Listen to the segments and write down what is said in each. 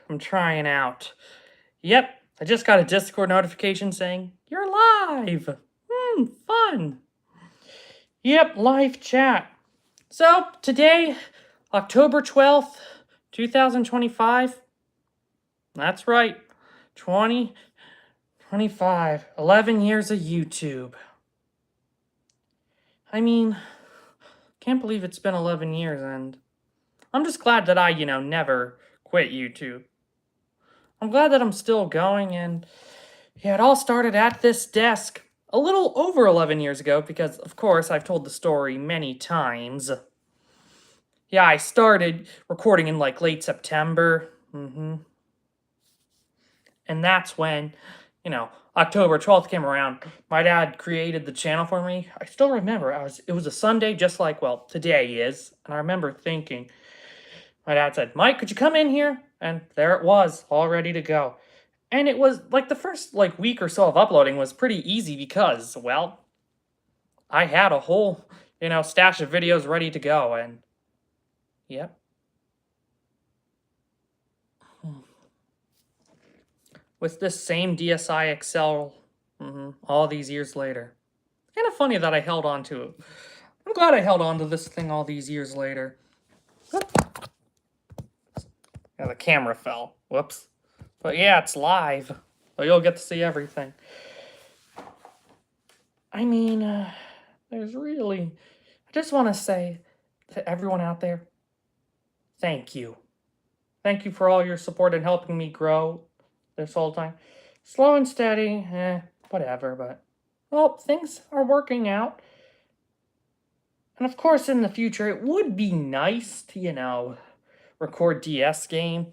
I'm trying out. Yep, I just got a Discord notification saying, "You're live!" Fun. Yep, live chat. So, today, October 12th, 2025. That's right, 2025. 11 years of YouTube. I mean, can't believe it's been 11 years, and I'm just glad that I, never quit YouTube. I'm glad that I'm still going, and yeah, it all started at this desk a little over 11 years ago because, of course, I've told the story many times. Yeah, I started recording in like late September. And that's when, October 12th came around. My dad created the channel for me. I still remember it was a Sunday just like, well, today is. And I remember thinking, my dad said, "Mike, could you come in here?" And there it was, all ready to go. And it was like the first like week or so of uploading was pretty easy because, well, I had a whole, stash of videos ready to go, and yep. With this same DSi XL, all these years later. Kind of funny that I held on to it. I'm glad I held on to this thing all these years later. Yeah, the camera fell. Whoops. But yeah, it's live, so you'll get to see everything. I mean, there's really... I just want to say to everyone out there, thank you. Thank you for all your support and helping me grow this whole time. Slow and steady, whatever, but... well, things are working out. And of course, in the future, it would be nice to, record DS game,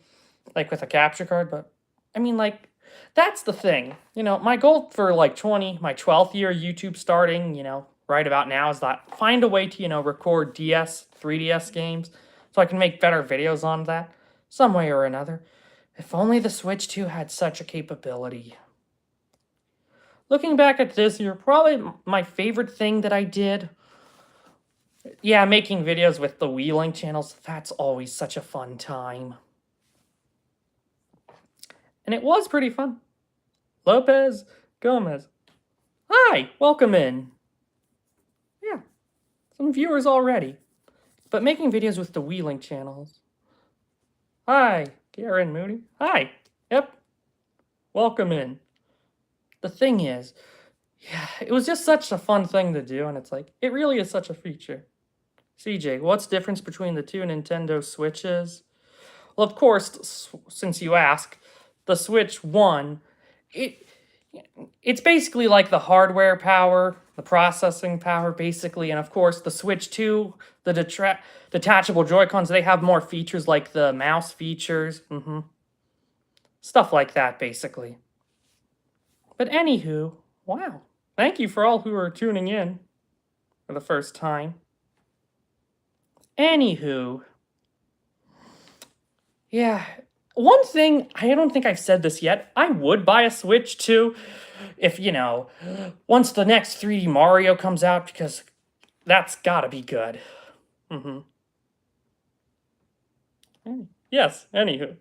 like with a capture card, but, I mean, like, that's the thing. My goal for, like, my 12th year YouTube starting, right about now is that find a way to, record DS, 3DS games, so I can make better videos on that, some way or another. If only the Switch 2 had such a capability. Looking back at this year, probably my favorite thing that I did, yeah, making videos with the WeLink channels, that's always such a fun time. And it was pretty fun. Lopez Gomez. Hi, welcome in. Yeah, some viewers already. But making videos with the WeLink channels. Hi, Garen Moody. Hi, yep, welcome in. The thing is, yeah, it was just such a fun thing to do, and it's like, it really is such a feature. CJ, what's the difference between the two Nintendo Switches? Well, of course, since you ask, the Switch 1, it's basically like the hardware power, the processing power, basically, and of course, the Switch 2, the detachable Joy-Cons, they have more features like the mouse features, stuff like that, basically. But anywho, wow, thank you for all who are tuning in for the first time. Anywho, yeah, one thing, I don't think I've said this yet, I would buy a Switch 2 if, once the next 3D Mario comes out, because that's gotta be good. Yes, anywho.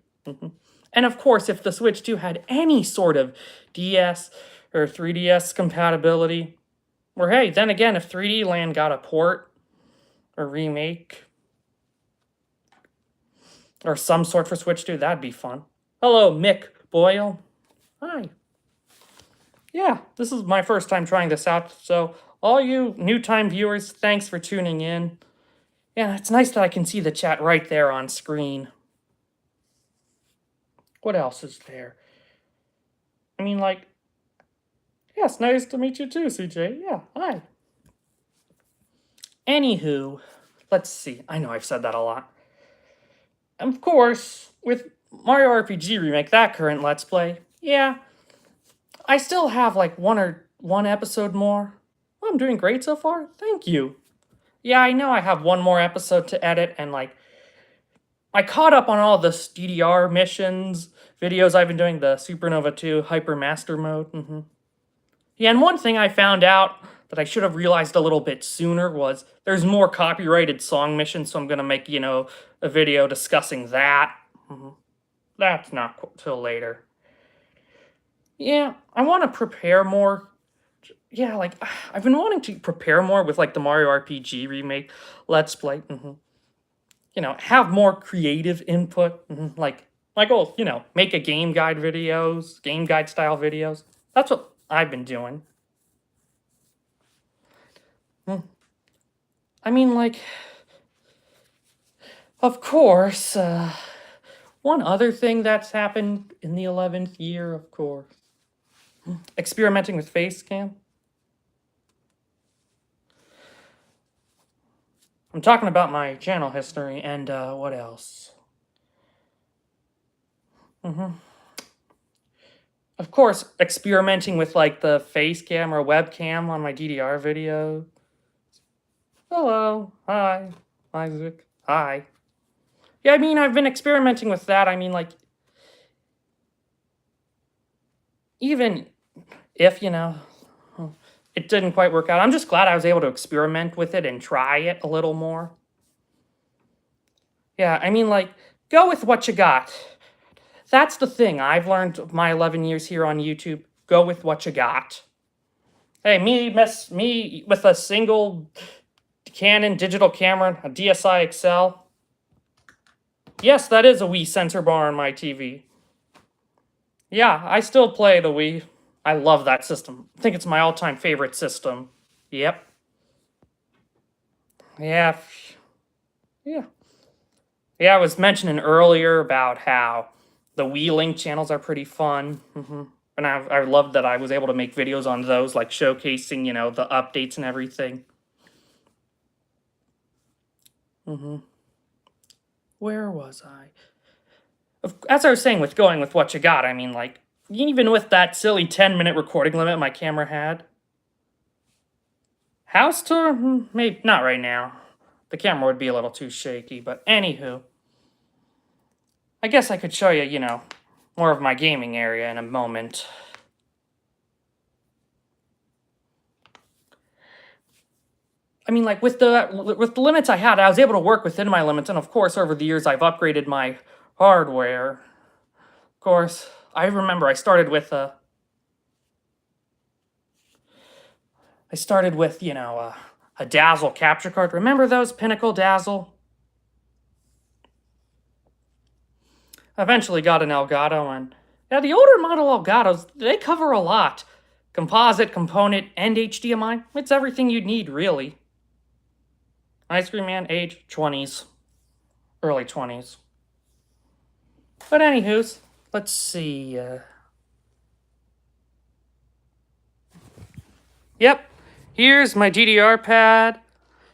And of course, if the Switch 2 had any sort of DS or 3DS compatibility, or hey, then again, if 3D Land got a port or remake or some sort for Switch 2, that'd be fun. Hello, Mick Boyle. Hi. Yeah, this is my first time trying this out, so all you new-time viewers, thanks for tuning in. Yeah, it's nice that I can see the chat right there on screen. What else is there? I mean, like, yes, nice to meet you too, CJ. Yeah, hi. Anywho, let's see. I know I've said that a lot. Of course, with Mario RPG Remake, that current Let's Play, yeah, I still have like one episode more. Well, I'm doing great so far. Thank you. Yeah, I know I have one more episode to edit, and like, I caught up on all the DDR missions, videos I've been doing, the Supernova 2 Hyper Master Mode. Yeah, and one thing I found out that I should have realized a little bit sooner was there's more copyrighted song missions, so I'm gonna make, a video discussing that. that's not till later. Yeah, I want to prepare more. Yeah, like I've been wanting to prepare more with like the Mario RPG remake, Let's Play. You know, have more creative input. Like my goal, you know, make a game guide videos, game guide style videos. That's what I've been doing. Hmm. I mean, like, of course, one other thing that's happened in the 11th year, of course, experimenting with Facecam. I'm talking about my channel history and what else? Of course, experimenting with like the face cam or webcam on my DDR video. Hello, hi, Isaac, hi. Yeah, I mean, I've been experimenting with that. I mean, like, even if, you know, it didn't quite work out, I'm just glad I was able to experiment with it and try it a little more. Yeah, I mean, like, go with what you got. That's the thing I've learned my 11 years here on YouTube. Go with what you got. Hey, me with a single Canon digital camera, a DSi XL. Yes, that is a Wii sensor bar on my TV. Yeah, I still play the Wii. I love that system. I think it's my all-time favorite system. Yep. Yeah. Yeah. Yeah, I was mentioning earlier about how the Wii Link channels are pretty fun. And I love that I was able to make videos on those, like showcasing, you know, the updates and everything. Where was I? As I was saying, with going with what you got, I mean, like, even with that silly 10-minute recording limit my camera had. House tour? Maybe not right now. The camera would be a little too shaky, but anywho. I guess I could show you, you know, more of my gaming area in a moment. I mean, like, with the limits I had, I was able to work within my limits, and of course, over the years, I've upgraded my hardware. Of course, I remember I started with, you know, a Dazzle capture card. Remember those? Pinnacle Dazzle? I eventually got an Elgato, and yeah, the older model Elgatos, they cover a lot. Composite, component, and HDMI. It's everything you'd need, really. Ice Cream Man, age 20s. Early 20s. But anywho's, let's see. Yep, here's my DDR pad,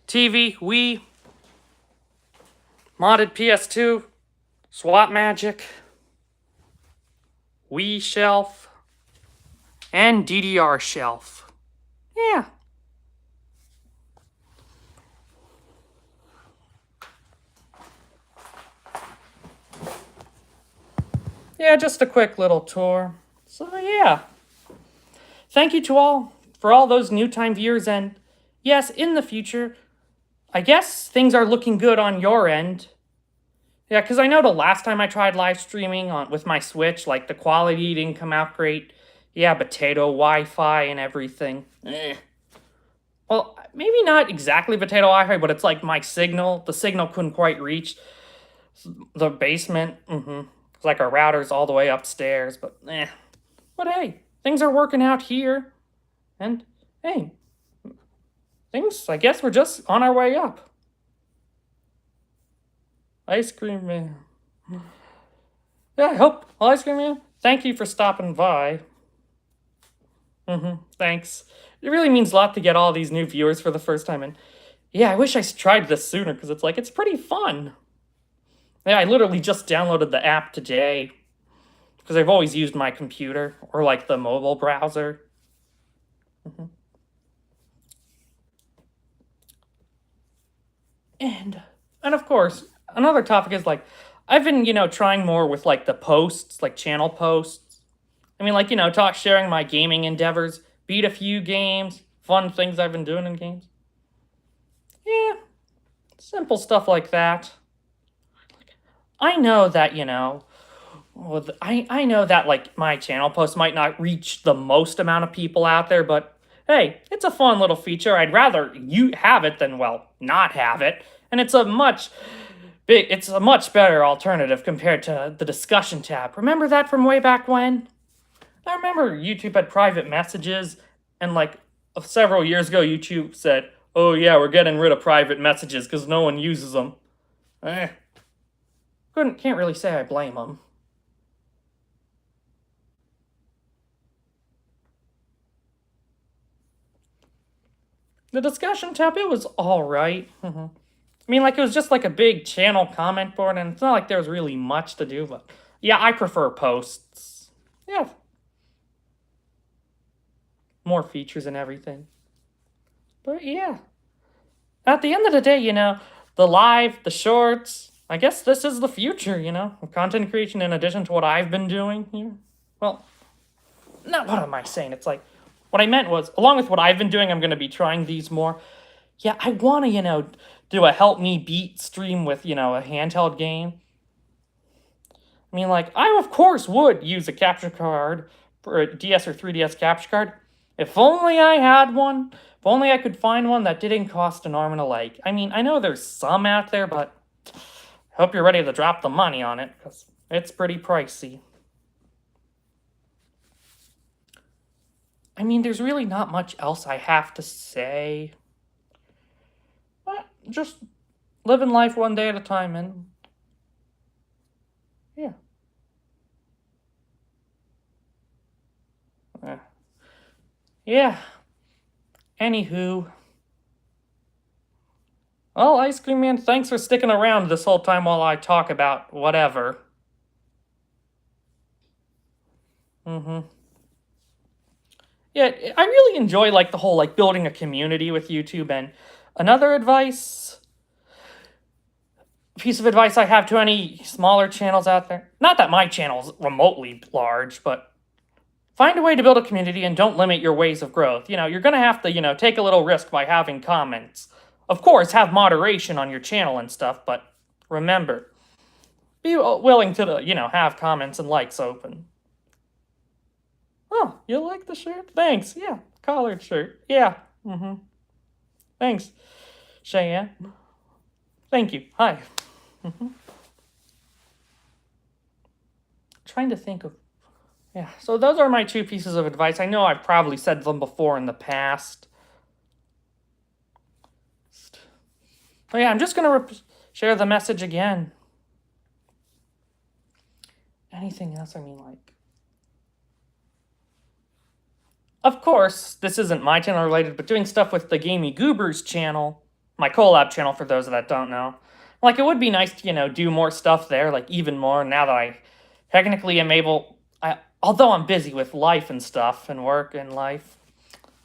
TV, Wii, modded PS2, Swap Magic, Wii shelf, and DDR shelf. Yeah. Yeah, just a quick little tour. So yeah. Thank you to all for all those new time viewers, and yes, in the future, I guess things are looking good on your end. Yeah, because I know the last time I tried live streaming with my Switch, like, the quality didn't come out great. Yeah, potato Wi-Fi and everything. Well, maybe not exactly potato Wi-Fi, but it's like my signal. The signal couldn't quite reach the basement. It's like our router's all the way upstairs, but But hey, things are working out here. And hey, things, I guess we're just on our way up. Ice Cream Man. Yeah, I hope, Ice Cream Man, thank you for stopping by. Thanks. It really means a lot to get all these new viewers for the first time, and yeah, I wish I tried this sooner, because it's like, it's pretty fun. Yeah, I literally just downloaded the app today, because I've always used my computer, or like the mobile browser. And of course, another topic is, like, I've been, you know, trying more with, like, the posts, like, channel posts. I mean, like, you know, sharing my gaming endeavors, beat a few games, fun things I've been doing in games. Yeah, simple stuff like that. I know that, you know, Well, I know that, like, my channel post might not reach the most amount of people out there, but hey, it's a fun little feature. I'd rather you have it than, well, not have it. And it's a much better alternative compared to the discussion tab. Remember that from way back when? I remember YouTube had private messages, and like several years ago, YouTube said, "Oh yeah, we're getting rid of private messages because no one uses them." Can't really say I blame them. The discussion tab, it was alright. I mean, like, it was just like a big channel comment board, and it's not like there was really much to do, but yeah, I prefer posts. Yeah. More features and everything. But yeah. At the end of the day, the live, the shorts, I guess this is the future, of content creation in addition to what I've been doing here. Well, not what am I saying? It's like, what I meant was, along with what I've been doing, I'm going to be trying these more. Yeah, I want to, do a help me beat stream with, a handheld game. I mean, like, I of course would use a capture card for a DS or 3DS capture card. If only I had one. If only I could find one that didn't cost an arm and a leg. I mean, I know there's some out there, but I hope you're ready to drop the money on it, because it's pretty pricey. I mean, there's really not much else I have to say. But just living life one day at a time, and yeah. Yeah. Anywho. Well, Ice Cream Man, thanks for sticking around this whole time while I talk about whatever. Yeah, I really enjoy, like, the whole, like, building a community with YouTube. And another piece of advice I have to any smaller channels out there, not that my channel's remotely large, but find a way to build a community and don't limit your ways of growth. You're going to have to, take a little risk by having comments. Of course, have moderation on your channel and stuff, but remember, be willing to, have comments and likes open. Oh, you like the shirt? Thanks. Yeah, collared shirt. Yeah. Thanks, Cheyenne. Thank you. Hi. Trying to think of... Yeah, so those are my 2 pieces of advice. I know I've probably said them before in the past. But yeah, I'm just going to share the message again. Anything else? I mean, like... Of course, this isn't my channel related, but doing stuff with the Gamey Goobers channel, my collab channel for those that don't know. Like, it would be nice to, do more stuff there, like, even more, now that I technically am able... although I'm busy with life and stuff, and work and life,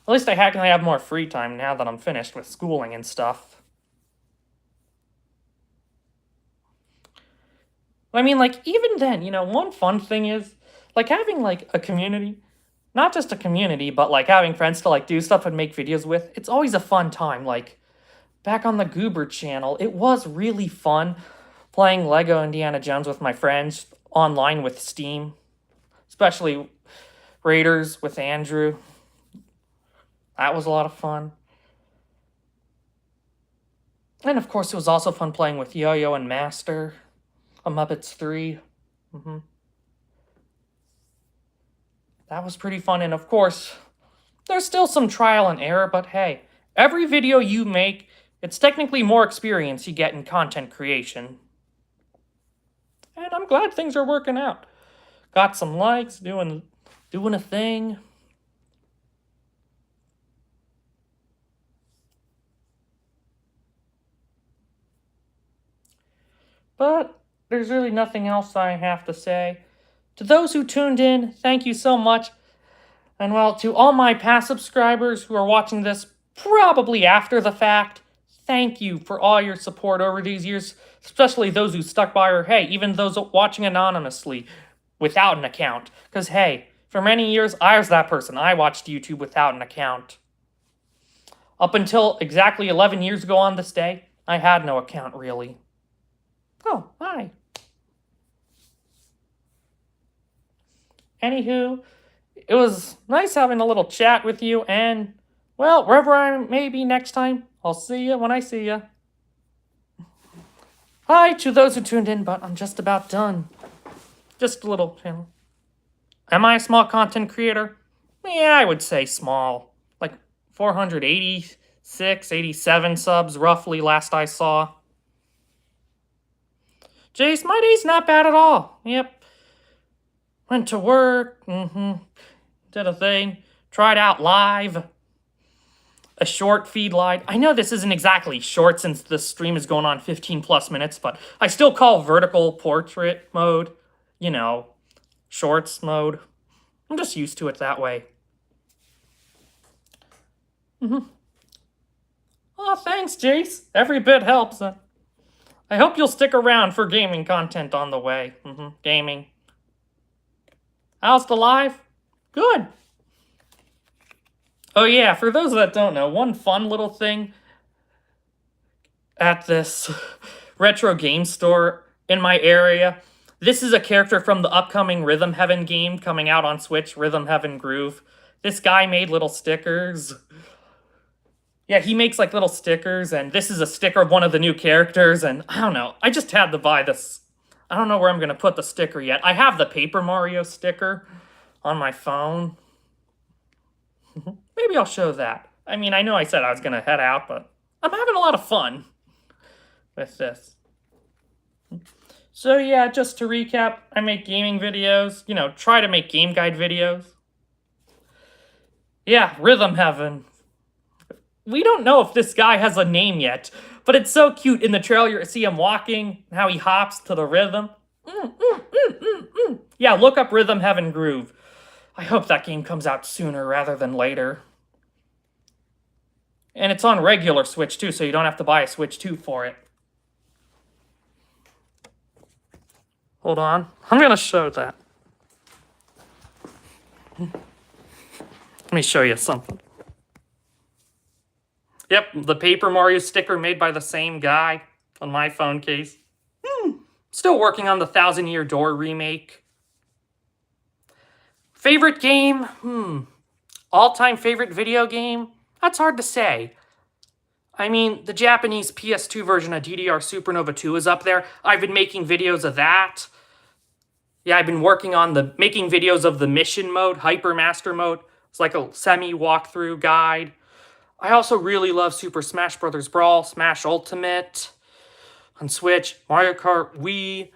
at least I technically have more free time now that I'm finished with schooling and stuff. I mean, like, even then, one fun thing is, like, having, like, a community... Not just a community, but, like, having friends to, like, do stuff and make videos with. It's always a fun time. Like, back on the Goober channel, it was really fun playing Lego Indiana Jones with my friends online with Steam. Especially Raiders with Andrew. That was a lot of fun. And, of course, it was also fun playing with Yo-Yo and Master on Muppets 3. That was pretty fun, and of course, there's still some trial and error, but hey, every video you make, it's technically more experience you get in content creation. And I'm glad things are working out. Got some likes, doing a thing. But there's really nothing else I have to say. To those who tuned in, thank you so much. And well, to all my past subscribers who are watching this probably after the fact, thank you for all your support over these years, especially those who stuck by, or hey, even those watching anonymously without an account. Because hey, for many years, I was that person. I watched YouTube without an account. Up until exactly 11 years ago on this day, I had no account, really. Oh, hi. Anywho, it was nice having a little chat with you, and, well, wherever I may be next time, I'll see you when I see you. Hi to those who tuned in, but I'm just about done. Just a little channel. Am I a small content creator? Yeah, I would say small. Like 486, 87 subs, roughly, last I saw. Jace, my day's not bad at all. Yep. Went to work, did a thing, tried out live, a short feed live. I know this isn't exactly short since the stream is going on 15 plus minutes, but I still call vertical portrait mode, you know, shorts mode. I'm just used to it that way. Oh, thanks, Jace. Every bit helps. I hope you'll stick around for gaming content on the way. Gaming. How's the live? Good. Oh yeah, for those that don't know, one fun little thing at this retro game store in my area. This is a character from the upcoming Rhythm Heaven game coming out on Switch, Rhythm Heaven Groove. This guy made little stickers. Yeah, he makes like little stickers, and this is a sticker of one of the new characters, and I don't know, I just had to buy this. I don't know where I'm going to put the sticker yet. I have the Paper Mario sticker on my phone. Maybe I'll show that. I mean, I know I said I was going to head out, but I'm having a lot of fun with this. So yeah, just to recap, I make gaming videos, you know, try to make game guide videos. Yeah, Rhythm Heaven. We don't know if this guy has a name yet, but it's so cute. In the trailer, you see him walking, how he hops to the rhythm. Yeah, look up Rhythm Heaven Groove. I hope that game comes out sooner rather than later. And it's on regular Switch too, so you don't have to buy a Switch 2 for it. Hold on. I'm going to show that. Let me show you something. Yep, the Paper Mario sticker made by the same guy on my phone case. Still working on the Thousand Year Door remake. Favorite game? All-time favorite video game? That's hard to say. I mean, the Japanese PS2 version of DDR Supernova 2 is up there. I've been making videos of that. Yeah, I've been working on making videos of the mission mode, Hyper Master mode. It's like a semi-walkthrough guide. I also really love Super Smash Bros. Brawl, Smash Ultimate on Switch, Mario Kart Wii.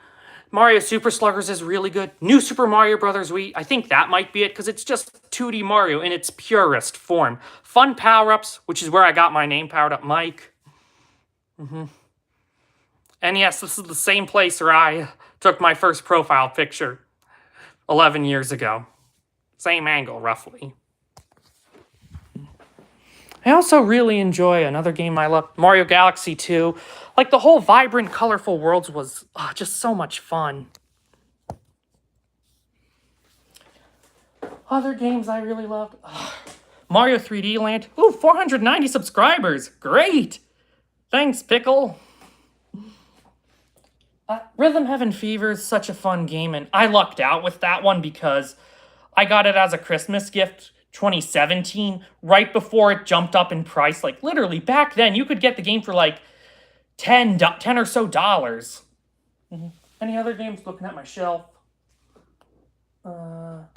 Mario Super Sluggers is really good. New Super Mario Bros. Wii, I think that might be it because it's just 2D Mario in its purest form. Fun power-ups, which is where I got my name, Powered Up Mike. And yes, this is the same place where I took my first profile picture 11 years ago. Same angle, roughly. I also really enjoy another game I love, Mario Galaxy 2. Like, the whole vibrant, colorful worlds was just so much fun. Other games I really loved. Mario 3D Land. Ooh, 490 subscribers. Great. Thanks, Pickle. Rhythm Heaven Fever is such a fun game, and I lucked out with that one because I got it as a Christmas gift 2017, right before it jumped up in price. Like, literally, back then, you could get the game for, like, $10 or so dollars. Any other games? Looking at my shelf. Mario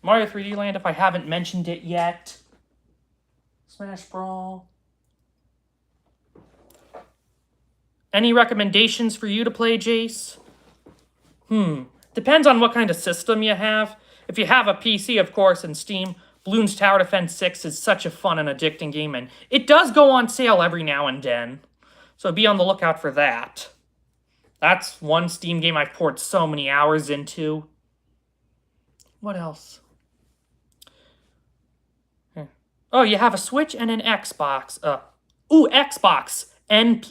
3D Land, if I haven't mentioned it yet. Smash Brawl. Any recommendations for you to play, Jace? Depends on what kind of system you have. If you have a PC, of course, and Steam, Bloons Tower Defense 6 is such a fun and addicting game, and it does go on sale every now and then. So be on the lookout for that. That's one Steam game I've poured so many hours into. What else? Oh, you have a Switch and an Xbox. Xbox N+.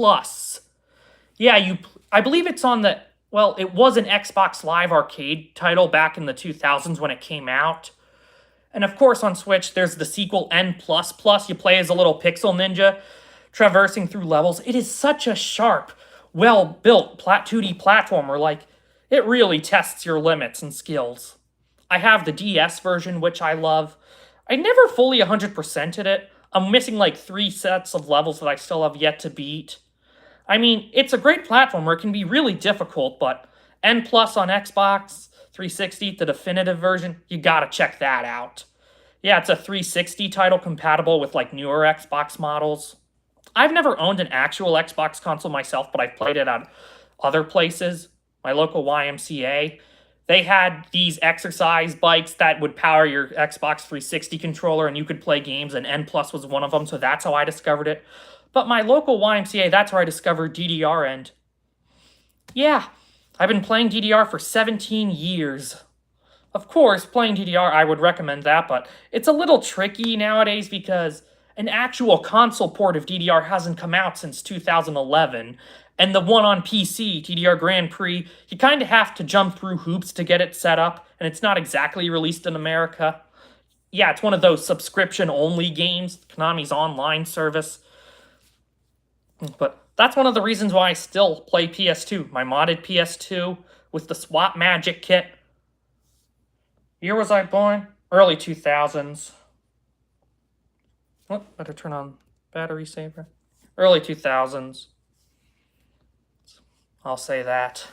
Yeah, I believe it's on the... Well, it was an Xbox Live Arcade title back in the 2000s when it came out. And of course on Switch, there's the sequel N++. You play as a little pixel ninja traversing through levels. It is such a sharp, well-built 2D platformer. Like, It really tests your limits and skills. I have the DS version, which I love. I never fully 100%ed it. I'm missing like 3 sets of levels that I still have yet to beat. I mean, it's a great platformer. It can be really difficult, but N Plus on Xbox 360, the definitive version, you gotta check that out. Yeah, it's a 360 title compatible with like newer Xbox models. I've never owned an actual Xbox console myself, but I've played it at other places. My local YMCA. They had these exercise bikes that would power your Xbox 360 controller and you could play games, and N Plus was one of them, so that's how I discovered it. But my local YMCA, that's where I discovered DDR, and yeah, I've been playing DDR for 17 years. Of course, playing DDR, I would recommend that, but it's a little tricky nowadays because an actual console port of DDR hasn't come out since 2011, and the one on PC, DDR Grand Prix, you kind of have to jump through hoops to get it set up, and it's not exactly released in America. Yeah, it's one of those subscription-only games, Konami's online service. But that's one of the reasons why I still play PS2, my modded PS2 with the Swap Magic kit. Year was I born? Early 2000s. Oh, better turn on battery saver. Early 2000s. I'll say that.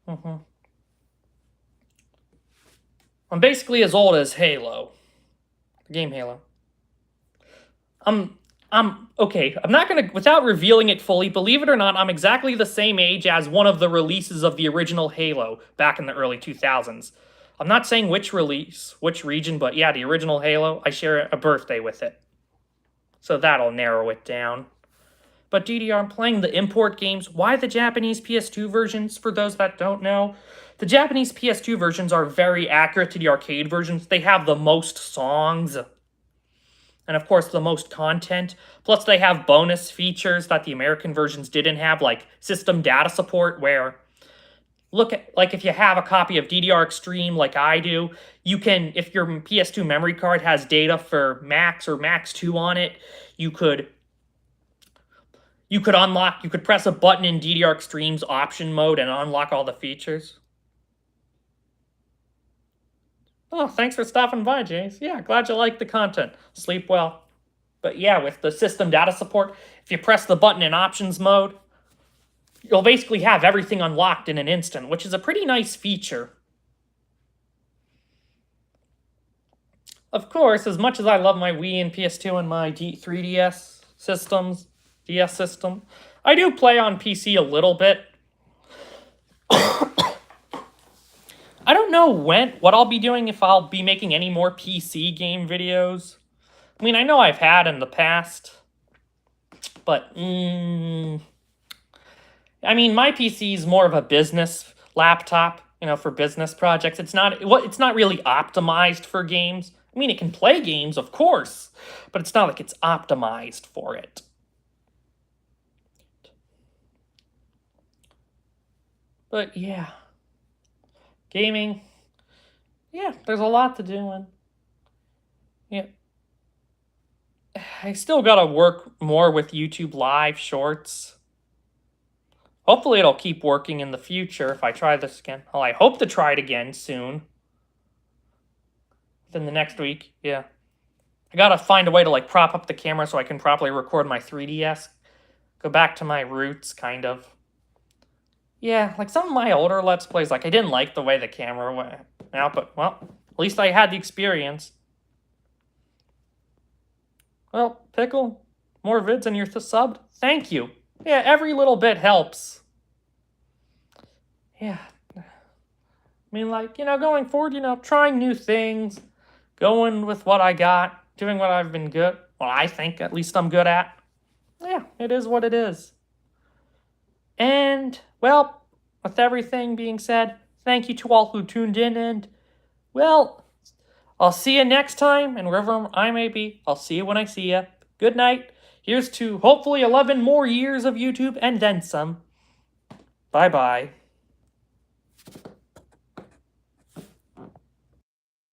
I'm basically as old as Halo. The game Halo. Okay, I'm not gonna, without revealing it fully, believe it or not, I'm exactly the same age as one of the releases of the original Halo back in the early 2000s. I'm not saying which release, which region, but yeah, the original Halo, I share a birthday with it. So that'll narrow it down. But DDR, I'm playing the import games. Why the Japanese PS2 versions, for those that don't know? The Japanese PS2 versions are very accurate to the arcade versions. They have the most songs, and of course the most content. Plus they have bonus features that the American versions didn't have, like system data support, where look at, like, if you have a copy of DDR Extreme like I do, you can, if your PS2 memory card has data for Max or Max 2 on it, you could unlock, you could press a button in DDR Extreme's option mode and unlock all the features. Oh, thanks for stopping by, Jace. Yeah, glad you like the content. Sleep well. But yeah, with the system data support, if you press the button in options mode, you'll basically have everything unlocked in an instant, which is a pretty nice feature. Of course, as much as I love my Wii and PS2 and my 3DS systems, DS system, I do play on PC a little bit. I don't know what I'll be doing, if I'll be making any more PC game videos. I mean, I know I've had in the past, but, I mean, my PC is more of a business laptop, you know, for business projects. It's not really optimized for games. I mean, it can play games, of course, but it's not like it's optimized for it. But yeah, gaming, yeah, there's a lot to do, and yeah, I still gotta work more with YouTube Live Shorts. Hopefully it'll keep working in the future if I try this again. Well, I hope to try it again soon. Within the next week, yeah. I gotta find a way to, like, prop up the camera so I can properly record my 3DS. Go back to my roots, kind of. Yeah, like some of my older Let's Plays, like, I didn't like the way the camera went out, but, well, at least I had the experience. Well, Pickle, more vids and you're subbed? Thank you. Yeah, every little bit helps. Yeah. I mean, like, you know, going forward, you know, trying new things, going with what I got, doing what I've been good, well, I think at least I'm good at. Yeah, it is what it is. And, well, with everything being said, thank you to all who tuned in, and, well, I'll see you next time, and wherever I may be, I'll see you when I see you. Good night. Here's to hopefully 11 more years of YouTube and then some. Bye-bye.